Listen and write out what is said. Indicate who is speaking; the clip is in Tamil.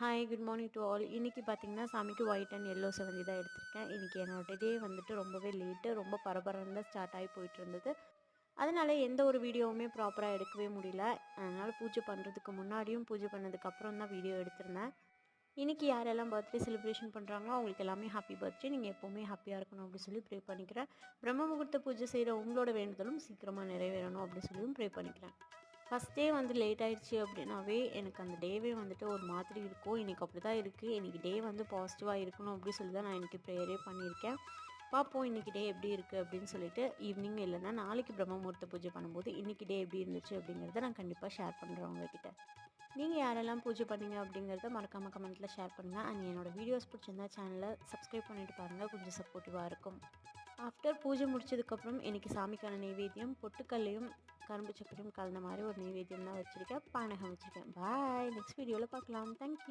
Speaker 1: Hi good morning to all. இன்றைக்கி பார்த்தீங்கன்னா சாமிக்கு ஒயிட் அண்ட் எல்லோ செவந்தி தான் எடுத்திருக்கேன். இன்றைக்கி என்னோட டே வந்துட்டு ரொம்பவே லேட்டு, ரொம்ப பரபரன்னு தான் ஸ்டார்ட் ஆகி போயிட்டுருந்தது. அதனால் எந்த ஒரு வீடியோவுமே ப்ராப்பராக எடுக்கவே முடியல. அதனால் பூஜை பண்ணுறதுக்கு முன்னாடியும் பூஜை பண்ணதுக்கப்புறம் தான் வீடியோ எடுத்திருந்தேன். இன்றைக்கி யாரெல்லாம் பர்த்டே செலிப்ரேஷன் பண்ணுறாங்களோ அவங்களுக்கு எல்லாமே ஹாப்பி பர்த்டே. நீங்கள் எப்போவுமே ஹாப்பியாக இருக்கணும் அப்படி சொல்லி ப்ரே பண்ணிக்கிறேன். பிரம்ம முகூர்த்த பூஜை செய்கிற உங்களோட வேண்டுதலும் சீக்கிரமாக நிறைவேறணும் அப்படி சொல்லியும் ப்ரே பண்ணிக்கிறேன். ஃபஸ்ட் டே வந்து லேட் ஆயிடுச்சு அப்படின்னாவே எனக்கு அந்த டேவே வந்துட்டு ஒரு மாதிரி இருக்கும். இன்றைக்கி அப்படி தான் இருக்குது. இன்றைக்கி டே வந்து பாசிட்டிவாக இருக்கணும் அப்படி சொல்லி தான் நான் இன்றைக்கி ப்ரேயரே பண்ணியிருக்கேன். பார்ப்போம் இன்றைக்கி டே எப்படி இருக்குது அப்படின்னு சொல்லிட்டு ஈவினிங் இல்லைன்னா நாளைக்கு பிரம்ம முகூர்த்த பூஜை பண்ணும்போது இன்றைக்கி டே எப்படி இருந்துச்சு அப்படிங்கிறத நான் கண்டிப்பாக ஷேர் பண்ணுறேன் உங்ககிட்ட. நீங்கள் யாரெல்லாம் பூஜை பண்ணீங்க அப்படிங்கிறத மறக்காமல் கமெண்ட்டில் ஷேர் பண்ணுங்கள். அண்ட் என்னோடய வீடியோஸ் பிடிச்சிருந்தா சேனலை சப்ஸ்கிரைப் பண்ணிவிட்டு பாருங்கள், கொஞ்சம் சப்போர்ட்டிவாக இருக்கும். ஆஃப்டர் பூஜை முடிச்சதுக்கப்புறம் இன்றைக்கி சாமிக்கான நெய்வேத்தியம் பொட்டுக்கல்லையும் கரும்பு சக்கரையும் கலந்த மாதிரி ஒரு நெய்வேத்தியம் தான் வச்சுருக்கேன். பானகம் வச்சுருக்கேன். பாய், நெக்ஸ்ட் வீடியோவில் பார்க்கலாம். தேங்க்யூ.